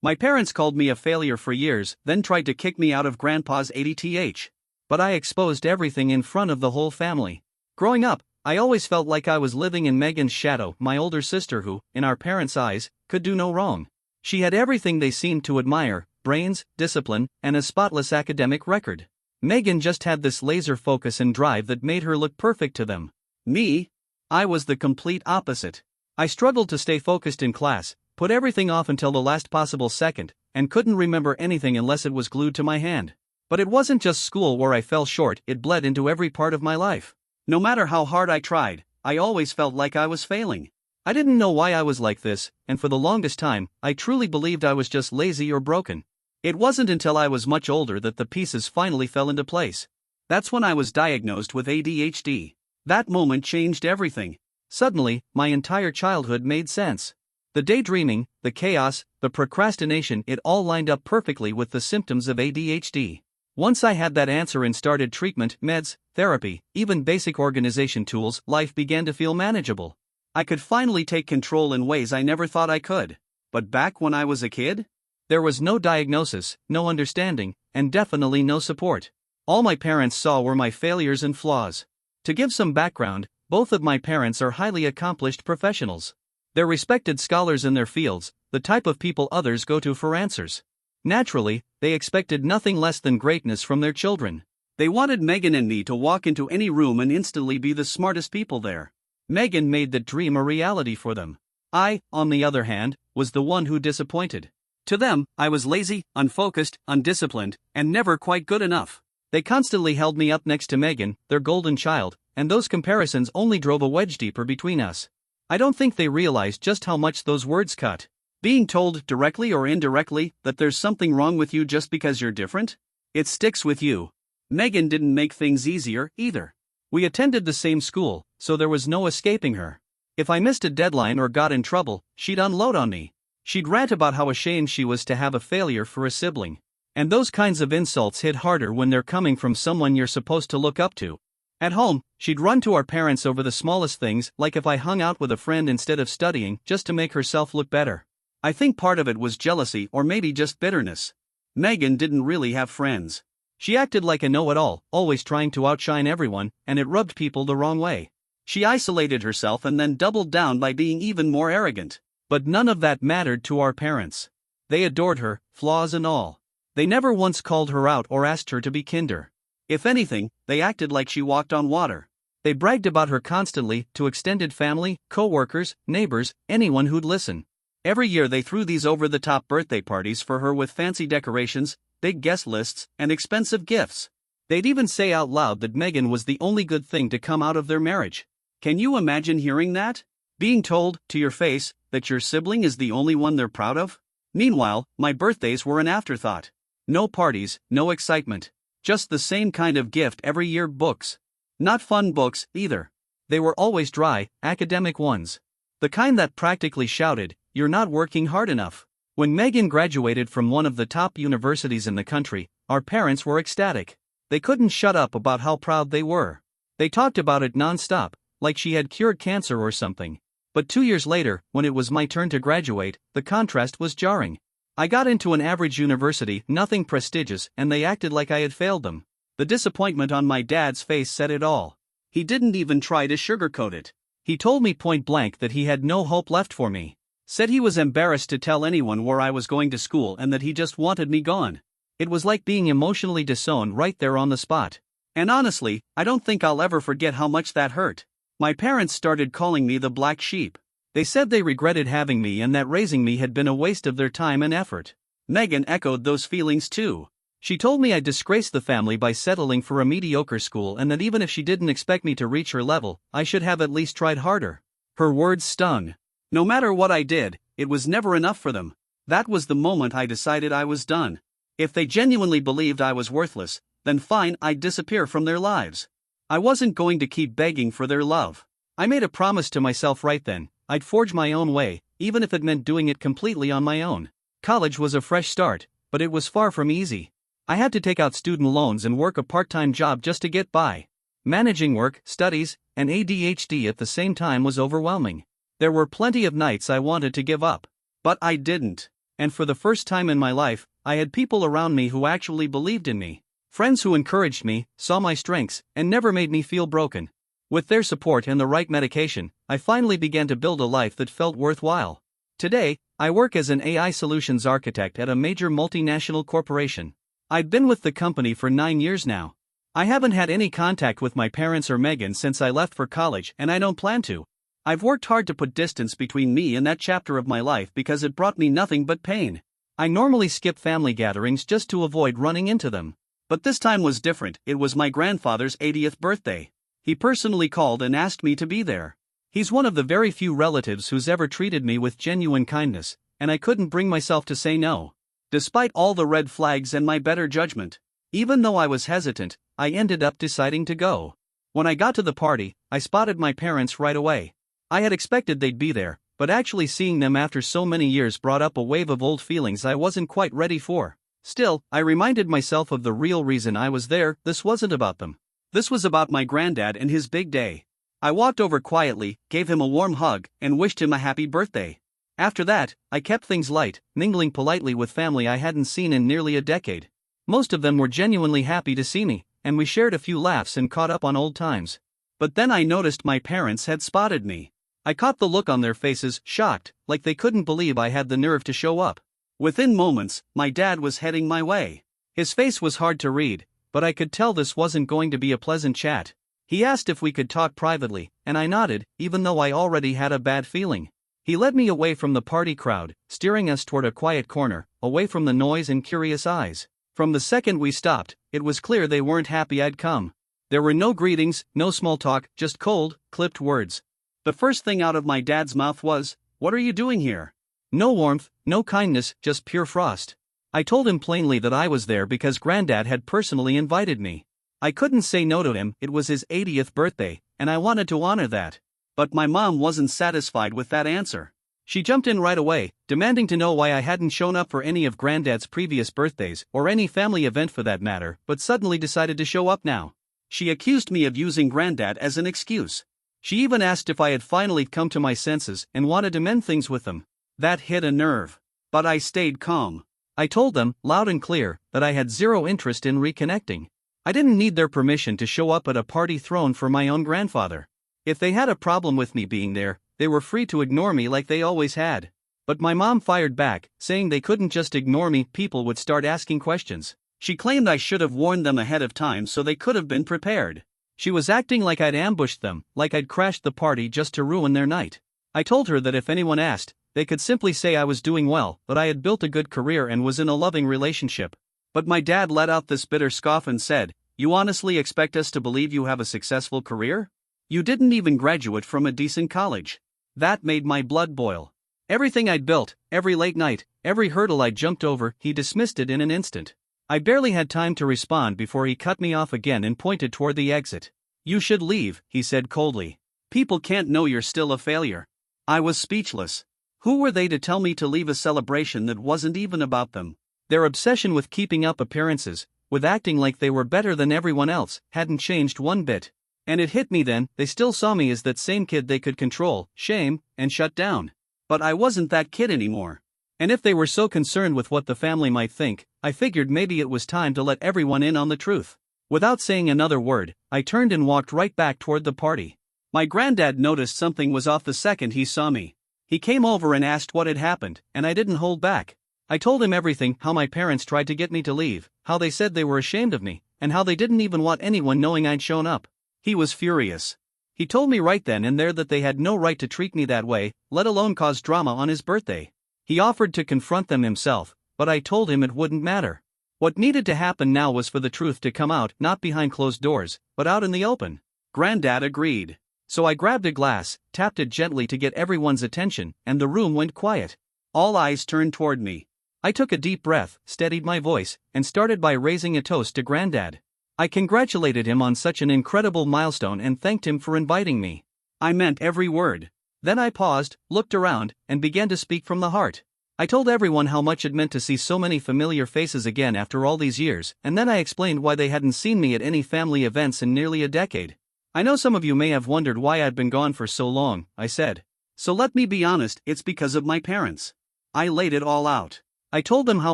My parents called me a failure for years, then tried to kick me out of Grandpa's ADTH. But I exposed everything in front of the whole family. Growing up, I always felt like I was living in Megan's shadow, my older sister who, in our parents' eyes, could do no wrong. She had everything they seemed to admire: brains, discipline, and a spotless academic record. Megan just had this laser focus and drive that made her look perfect to them. Me? I was the complete opposite. I struggled to stay focused in class, put everything off until the last possible second, and couldn't remember anything unless it was glued to my hand. But it wasn't just school where I fell short, it bled into every part of my life. No matter how hard I tried, I always felt like I was failing. I didn't know why I was like this, and for the longest time, I truly believed I was just lazy or broken. It wasn't until I was much older that the pieces finally fell into place. That's when I was diagnosed with ADHD. That moment changed everything. Suddenly, my entire childhood made sense. The daydreaming, the chaos, the procrastination, it all lined up perfectly with the symptoms of ADHD. Once I had that answer and started treatment, meds, therapy, even basic organization tools, life began to feel manageable. I could finally take control in ways I never thought I could. But back when I was a kid, there was no diagnosis, no understanding, and definitely no support. All my parents saw were my failures and flaws. To give some background, both of my parents are highly accomplished professionals. They're respected scholars in their fields, the type of people others go to for answers. Naturally, they expected nothing less than greatness from their children. They wanted Megan and me to walk into any room and instantly be the smartest people there. Megan made that dream a reality for them. I, on the other hand, was the one who disappointed. To them, I was lazy, unfocused, undisciplined, and never quite good enough. They constantly held me up next to Megan, their golden child, and those comparisons only drove a wedge deeper between us. I don't think they realized just how much those words cut. Being told, directly or indirectly, that there's something wrong with you just because you're different? It sticks with you. Megan didn't make things easier, either. We attended the same school, so there was no escaping her. If I missed a deadline or got in trouble, she'd unload on me. She'd rant about how ashamed she was to have a failure for a sibling. And those kinds of insults hit harder when they're coming from someone you're supposed to look up to. At home, she'd run to our parents over the smallest things, like if I hung out with a friend instead of studying, just to make herself look better. I think part of it was jealousy or maybe just bitterness. Megan didn't really have friends. She acted like a know-it-all, always trying to outshine everyone, and it rubbed people the wrong way. She isolated herself and then doubled down by being even more arrogant. But none of that mattered to our parents. They adored her, flaws and all. They never once called her out or asked her to be kinder. If anything, they acted like she walked on water. They bragged about her constantly, to extended family, co-workers, neighbors, anyone who'd listen. Every year they threw these over-the-top birthday parties for her with fancy decorations, big guest lists, and expensive gifts. They'd even say out loud that Megan was the only good thing to come out of their marriage. Can you imagine hearing that? Being told, to your face, that your sibling is the only one they're proud of? Meanwhile, my birthdays were an afterthought. No parties, no excitement. Just the same kind of gift every year: books. Not fun books, either. They were always dry, academic ones. The kind that practically shouted, "You're not working hard enough." When Megan graduated from one of the top universities in the country, our parents were ecstatic. They couldn't shut up about how proud they were. They talked about it non-stop, like she had cured cancer or something. But 2 years later, when it was my turn to graduate, the contrast was jarring. I got into an average university, nothing prestigious, and they acted like I had failed them. The disappointment on my dad's face said it all. He didn't even try to sugarcoat it. He told me point blank that he had no hope left for me. Said he was embarrassed to tell anyone where I was going to school and that he just wanted me gone. It was like being emotionally disowned right there on the spot. And honestly, I don't think I'll ever forget how much that hurt. My parents started calling me the black sheep. They said they regretted having me and that raising me had been a waste of their time and effort. Megan echoed those feelings too. She told me I disgraced the family by settling for a mediocre school and that even if she didn't expect me to reach her level, I should have at least tried harder. Her words stung. No matter what I did, it was never enough for them. That was the moment I decided I was done. If they genuinely believed I was worthless, then fine, I'd disappear from their lives. I wasn't going to keep begging for their love. I made a promise to myself right then. I'd forge my own way, even if it meant doing it completely on my own. College was a fresh start, but it was far from easy. I had to take out student loans and work a part-time job just to get by. Managing work, studies, and ADHD at the same time was overwhelming. There were plenty of nights I wanted to give up. But I didn't. And for the first time in my life, I had people around me who actually believed in me. Friends who encouraged me, saw my strengths, and never made me feel broken. With their support and the right medication, I finally began to build a life that felt worthwhile. Today, I work as an AI solutions architect at a major multinational corporation. I've been with the company for 9 years now. I haven't had any contact with my parents or Megan since I left for college, and I don't plan to. I've worked hard to put distance between me and that chapter of my life because it brought me nothing but pain. I normally skip family gatherings just to avoid running into them. But this time was different. It was my grandfather's 80th birthday. He personally called and asked me to be there. He's one of the very few relatives who's ever treated me with genuine kindness, and I couldn't bring myself to say no. Despite all the red flags and my better judgment, even though I was hesitant, I ended up deciding to go. When I got to the party, I spotted my parents right away. I had expected they'd be there, but actually seeing them after so many years brought up a wave of old feelings I wasn't quite ready for. Still, I reminded myself of the real reason I was there. This wasn't about them. This was about my granddad and his big day. I walked over quietly, gave him a warm hug, and wished him a happy birthday. After that, I kept things light, mingling politely with family I hadn't seen in nearly a decade. Most of them were genuinely happy to see me, and we shared a few laughs and caught up on old times. But then I noticed my parents had spotted me. I caught the look on their faces, shocked, like they couldn't believe I had the nerve to show up. Within moments, my dad was heading my way. His face was hard to read, but I could tell this wasn't going to be a pleasant chat. He asked if we could talk privately, and I nodded, even though I already had a bad feeling. He led me away from the party crowd, steering us toward a quiet corner, away from the noise and curious eyes. From the second we stopped, it was clear they weren't happy I'd come. There were no greetings, no small talk, just cold, clipped words. The first thing out of my dad's mouth was, "What are you doing here?" No warmth, no kindness, just pure frost. I told him plainly that I was there because Granddad had personally invited me. I couldn't say no to him. It was his 80th birthday, and I wanted to honor that. But my mom wasn't satisfied with that answer. She jumped in right away, demanding to know why I hadn't shown up for any of Granddad's previous birthdays, or any family event for that matter, but suddenly decided to show up now. She accused me of using Granddad as an excuse. She even asked if I had finally come to my senses and wanted to mend things with them. That hit a nerve. But I stayed calm. I told them, loud and clear, that I had zero interest in reconnecting. I didn't need their permission to show up at a party thrown for my own grandfather. If they had a problem with me being there, they were free to ignore me like they always had. But my mom fired back, saying they couldn't just ignore me, people would start asking questions. She claimed I should have warned them ahead of time so they could have been prepared. She was acting like I'd ambushed them, like I'd crashed the party just to ruin their night. I told her that if anyone asked, they could simply say I was doing well, that I had built a good career and was in a loving relationship. But my dad let out this bitter scoff and said, "You honestly expect us to believe you have a successful career? You didn't even graduate from a decent college." That made my blood boil. Everything I'd built, every late night, every hurdle I'd jumped over, he dismissed it in an instant. I barely had time to respond before he cut me off again and pointed toward the exit. "You should leave," he said coldly. "People can't know you're still a failure." I was speechless. Who were they to tell me to leave a celebration that wasn't even about them? Their obsession with keeping up appearances, with acting like they were better than everyone else, hadn't changed one bit. And it hit me then, they still saw me as that same kid they could control, shame, and shut down. But I wasn't that kid anymore. And if they were so concerned with what the family might think, I figured maybe it was time to let everyone in on the truth. Without saying another word, I turned and walked right back toward the party. My granddad noticed something was off the second he saw me. He came over and asked what had happened, and I didn't hold back. I told him everything, how my parents tried to get me to leave, how they said they were ashamed of me, and how they didn't even want anyone knowing I'd shown up. He was furious. He told me right then and there that they had no right to treat me that way, let alone cause drama on his birthday. He offered to confront them himself, but I told him it wouldn't matter. What needed to happen now was for the truth to come out, not behind closed doors, but out in the open. Granddad agreed. So I grabbed a glass, tapped it gently to get everyone's attention, and the room went quiet. All eyes turned toward me. I took a deep breath, steadied my voice, and started by raising a toast to Granddad. I congratulated him on such an incredible milestone and thanked him for inviting me. I meant every word. Then I paused, looked around, and began to speak from the heart. I told everyone how much it meant to see so many familiar faces again after all these years, and then I explained why they hadn't seen me at any family events in nearly a decade. "I know some of you may have wondered why I'd been gone for so long," I said. "So let me be honest, it's because of my parents." I laid it all out. I told them how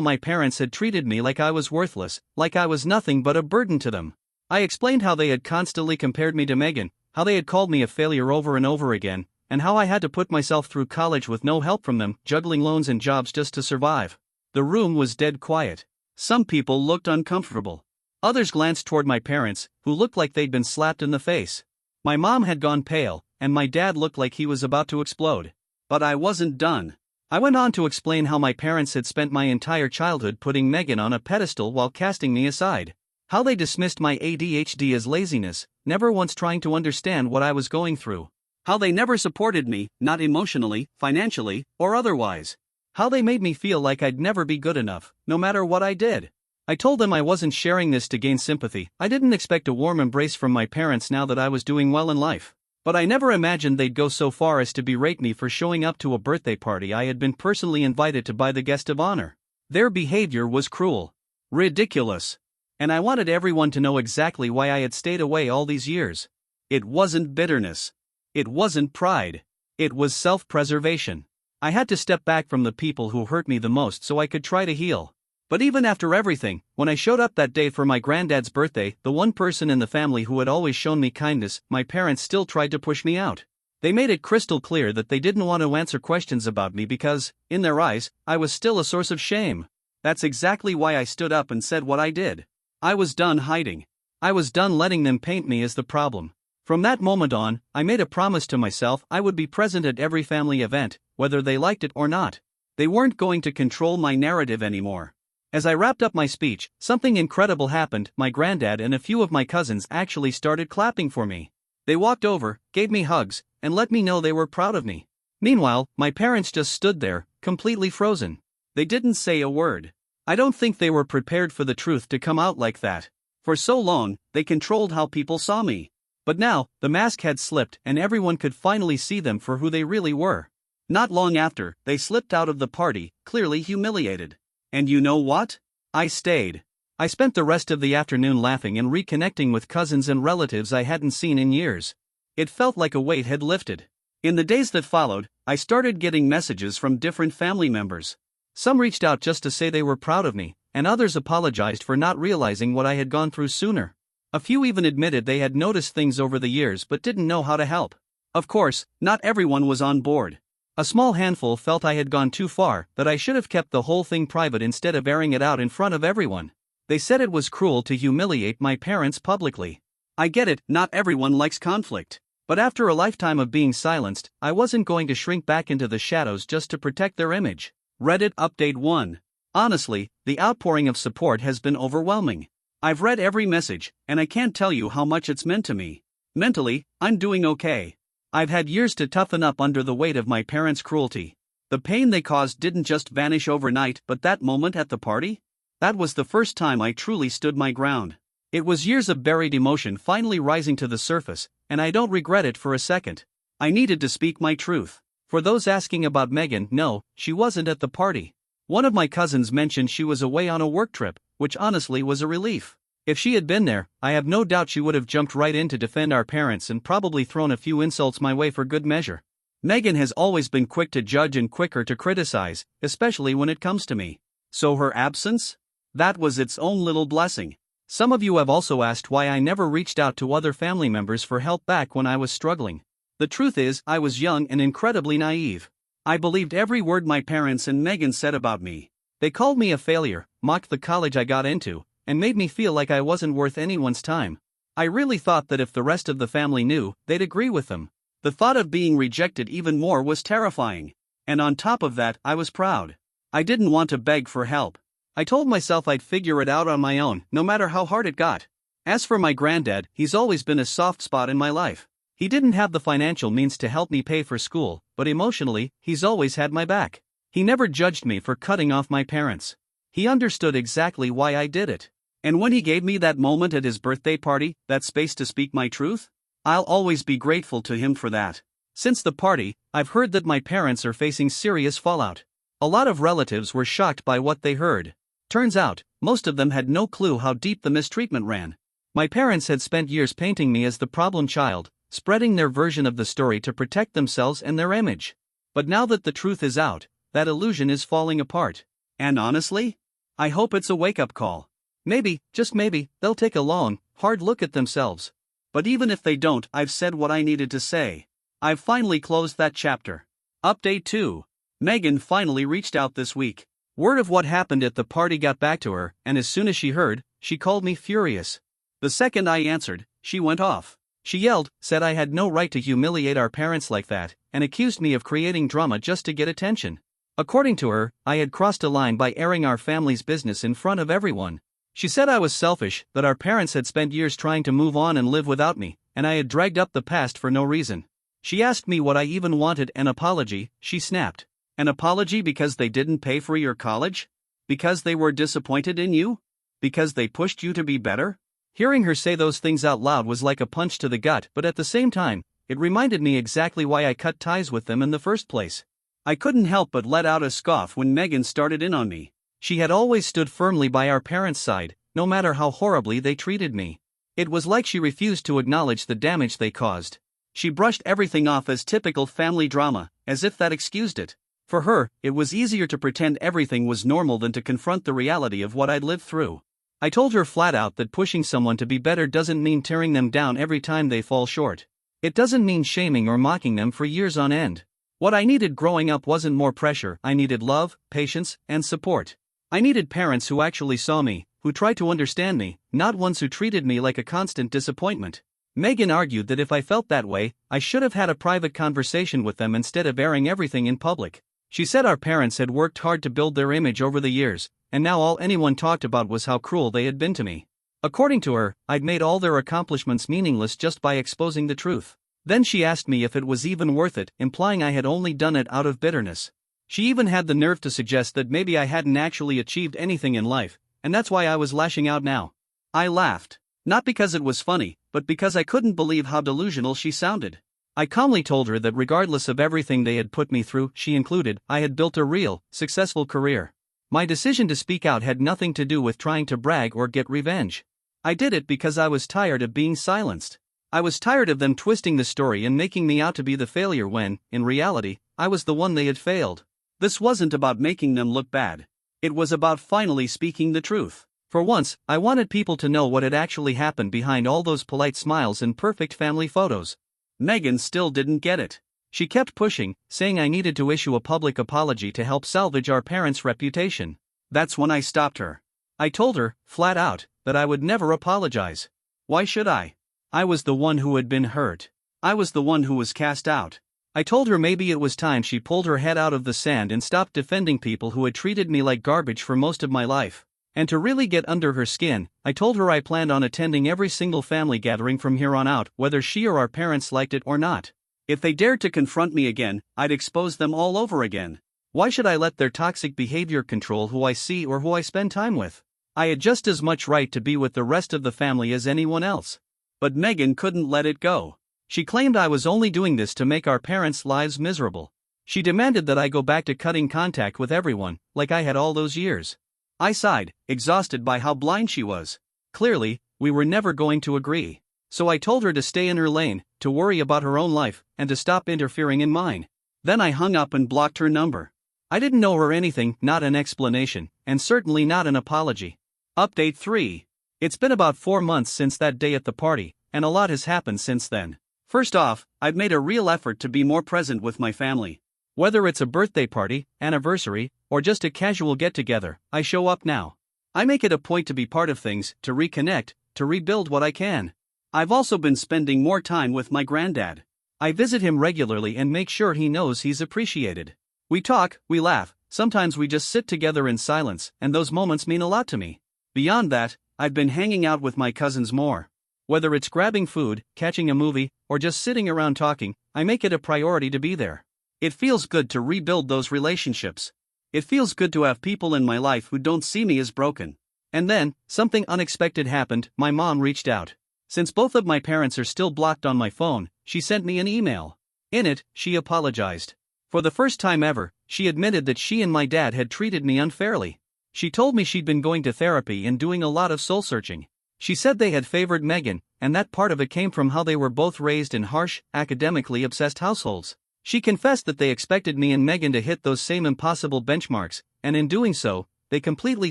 my parents had treated me like I was worthless, like I was nothing but a burden to them. I explained how they had constantly compared me to Megan, how they had called me a failure over and over again, and how I had to put myself through college with no help from them, juggling loans and jobs just to survive. The room was dead quiet. Some people looked uncomfortable. Others glanced toward my parents, who looked like they'd been slapped in the face. My mom had gone pale, and my dad looked like he was about to explode. But I wasn't done. I went on to explain how my parents had spent my entire childhood putting Megan on a pedestal while casting me aside. How they dismissed my ADHD as laziness, never once trying to understand what I was going through. How they never supported me, not emotionally, financially, or otherwise. How they made me feel like I'd never be good enough, no matter what I did. I told them I wasn't sharing this to gain sympathy. I didn't expect a warm embrace from my parents now that I was doing well in life. But I never imagined they'd go so far as to berate me for showing up to a birthday party I had been personally invited to by the guest of honor. Their behavior was cruel. Ridiculous. And I wanted everyone to know exactly why I had stayed away all these years. It wasn't bitterness. It wasn't pride. It was self-preservation. I had to step back from the people who hurt me the most so I could try to heal. But even after everything, when I showed up that day for my granddad's birthday, the one person in the family who had always shown me kindness, my parents still tried to push me out. They made it crystal clear that they didn't want to answer questions about me because, in their eyes, I was still a source of shame. That's exactly why I stood up and said what I did. I was done hiding. I was done letting them paint me as the problem. From that moment on, I made a promise to myself I would be present at every family event, whether they liked it or not. They weren't going to control my narrative anymore. As I wrapped up my speech, something incredible happened. My granddad and a few of my cousins actually started clapping for me. They walked over, gave me hugs, and let me know they were proud of me. Meanwhile, my parents just stood there, completely frozen. They didn't say a word. I don't think they were prepared for the truth to come out like that. For so long, they controlled how people saw me. But now, the mask had slipped and everyone could finally see them for who they really were. Not long after, they slipped out of the party, clearly humiliated. And you know what? I stayed. I spent the rest of the afternoon laughing and reconnecting with cousins and relatives I hadn't seen in years. It felt like a weight had lifted. In the days that followed, I started getting messages from different family members. Some reached out just to say they were proud of me, and others apologized for not realizing what I had gone through sooner. A few even admitted they had noticed things over the years but didn't know how to help. Of course, not everyone was on board. A small handful felt I had gone too far, that I should have kept the whole thing private instead of airing it out in front of everyone. They said it was cruel to humiliate my parents publicly. I get it, not everyone likes conflict. But after a lifetime of being silenced, I wasn't going to shrink back into the shadows just to protect their image. Reddit Update 1. Honestly, the outpouring of support has been overwhelming. I've read every message, and I can't tell you how much it's meant to me. Mentally, I'm doing okay. I've had years to toughen up under the weight of my parents' cruelty. The pain they caused didn't just vanish overnight, but that moment at the party? That was the first time I truly stood my ground. It was years of buried emotion finally rising to the surface, and I don't regret it for a second. I needed to speak my truth. For those asking about Megan, no, she wasn't at the party. One of my cousins mentioned she was away on a work trip, which honestly was a relief. If she had been there, I have no doubt she would have jumped right in to defend our parents and probably thrown a few insults my way for good measure. Megan has always been quick to judge and quicker to criticize, especially when it comes to me. So her absence? That was its own little blessing. Some of you have also asked why I never reached out to other family members for help back when I was struggling. The truth is, I was young and incredibly naive. I believed every word my parents and Megan said about me. They called me a failure, mocked the college I got into, and made me feel like I wasn't worth anyone's time. I really thought that if the rest of the family knew, they'd agree with them. The thought of being rejected even more was terrifying. And on top of that, I was proud. I didn't want to beg for help. I told myself I'd figure it out on my own, no matter how hard it got. As for my granddad, he's always been a soft spot in my life. He didn't have the financial means to help me pay for school, but emotionally, he's always had my back. He never judged me for cutting off my parents. He understood exactly why I did it. And when he gave me that moment at his birthday party, that space to speak my truth, I'll always be grateful to him for that. Since the party, I've heard that my parents are facing serious fallout. A lot of relatives were shocked by what they heard. Turns out, most of them had no clue how deep the mistreatment ran. My parents had spent years painting me as the problem child, spreading their version of the story to protect themselves and their image. But now that the truth is out, that illusion is falling apart. And honestly, I hope it's a wake-up call. Maybe, just maybe, they'll take a long, hard look at themselves. But even if they don't, I've said what I needed to say. I've finally closed that chapter. Update 2. Megan finally reached out this week. Word of what happened at the party got back to her, and as soon as she heard, she called me furious. The second I answered, she went off. She yelled, said I had no right to humiliate our parents like that, and accused me of creating drama just to get attention. According to her, I had crossed a line by airing our family's business in front of everyone. She said I was selfish, that our parents had spent years trying to move on and live without me, and I had dragged up the past for no reason. She asked me what I even wanted. An apology, she snapped. An apology because they didn't pay for your college? Because they were disappointed in you? Because they pushed you to be better? Hearing her say those things out loud was like a punch to the gut, but at the same time, it reminded me exactly why I cut ties with them in the first place. I couldn't help but let out a scoff when Megan started in on me. She had always stood firmly by our parents' side, no matter how horribly they treated me. It was like she refused to acknowledge the damage they caused. She brushed everything off as typical family drama, as if that excused it. For her, it was easier to pretend everything was normal than to confront the reality of what I'd lived through. I told her flat out that pushing someone to be better doesn't mean tearing them down every time they fall short. It doesn't mean shaming or mocking them for years on end. What I needed growing up wasn't more pressure. I needed love, patience, and support. I needed parents who actually saw me, who tried to understand me, not ones who treated me like a constant disappointment. Megan argued that if I felt that way, I should have had a private conversation with them instead of airing everything in public. She said our parents had worked hard to build their image over the years, and now all anyone talked about was how cruel they had been to me. According to her, I'd made all their accomplishments meaningless just by exposing the truth. Then she asked me if it was even worth it, implying I had only done it out of bitterness. She even had the nerve to suggest that maybe I hadn't actually achieved anything in life, and that's why I was lashing out now. I laughed. Not because it was funny, but because I couldn't believe how delusional she sounded. I calmly told her that regardless of everything they had put me through, she included, I had built a real, successful career. My decision to speak out had nothing to do with trying to brag or get revenge. I did it because I was tired of being silenced. I was tired of them twisting the story and making me out to be the failure when, in reality, I was the one they had failed. This wasn't about making them look bad. It was about finally speaking the truth. For once, I wanted people to know what had actually happened behind all those polite smiles and perfect family photos. Megan still didn't get it. She kept pushing, saying I needed to issue a public apology to help salvage our parents' reputation. That's when I stopped her. I told her, flat out, that I would never apologize. Why should I? I was the one who had been hurt. I was the one who was cast out. I told her maybe it was time she pulled her head out of the sand and stopped defending people who had treated me like garbage for most of my life. And to really get under her skin, I told her I planned on attending every single family gathering from here on out, whether she or our parents liked it or not. If they dared to confront me again, I'd expose them all over again. Why should I let their toxic behavior control who I see or who I spend time with? I had just as much right to be with the rest of the family as anyone else. But Megan couldn't let it go. She claimed I was only doing this to make our parents' lives miserable. She demanded that I go back to cutting contact with everyone, like I had all those years. I sighed, exhausted by how blind she was. Clearly, we were never going to agree. So I told her to stay in her lane, to worry about her own life, and to stop interfering in mine. Then I hung up and blocked her number. I didn't know her anything, not an explanation, and certainly not an apology. Update 3. It's been about 4 months since that day at the party, and a lot has happened since then. First off, I've made a real effort to be more present with my family. Whether it's a birthday party, anniversary, or just a casual get-together, I show up now. I make it a point to be part of things, to reconnect, to rebuild what I can. I've also been spending more time with my granddad. I visit him regularly and make sure he knows he's appreciated. We talk, we laugh, sometimes we just sit together in silence, and those moments mean a lot to me. Beyond that, I've been hanging out with my cousins more. Whether it's grabbing food, catching a movie, or just sitting around talking, I make it a priority to be there. It feels good to rebuild those relationships. It feels good to have people in my life who don't see me as broken. And then, something unexpected happened. My mom reached out. Since both of my parents are still blocked on my phone, she sent me an email. In it, she apologized. For the first time ever, she admitted that she and my dad had treated me unfairly. She told me she'd been going to therapy and doing a lot of soul-searching. She said they had favored Megan, and that part of it came from how they were both raised in harsh, academically obsessed households. She confessed that they expected me and Megan to hit those same impossible benchmarks, and in doing so, they completely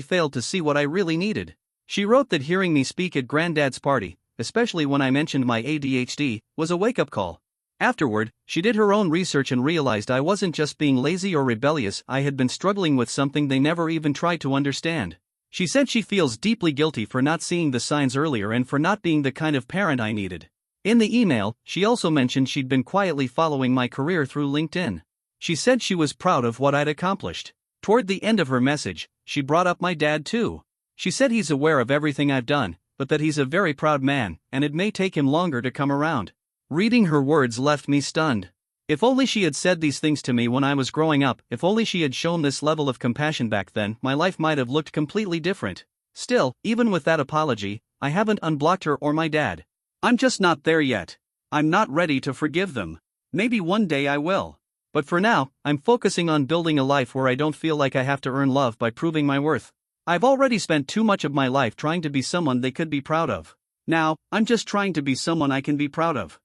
failed to see what I really needed. She wrote that hearing me speak at Granddad's party, especially when I mentioned my ADHD, was a wake-up call. Afterward, she did her own research and realized I wasn't just being lazy or rebellious, I had been struggling with something they never even tried to understand. She said she feels deeply guilty for not seeing the signs earlier and for not being the kind of parent I needed. In the email, she also mentioned she'd been quietly following my career through LinkedIn. She said she was proud of what I'd accomplished. Toward the end of her message, she brought up my dad too. She said he's aware of everything I've done, but that he's a very proud man, and it may take him longer to come around. Reading her words left me stunned. If only she had said these things to me when I was growing up, if only she had shown this level of compassion back then, my life might have looked completely different. Still, even with that apology, I haven't unblocked her or my dad. I'm just not there yet. I'm not ready to forgive them. Maybe one day I will. But for now, I'm focusing on building a life where I don't feel like I have to earn love by proving my worth. I've already spent too much of my life trying to be someone they could be proud of. Now, I'm just trying to be someone I can be proud of.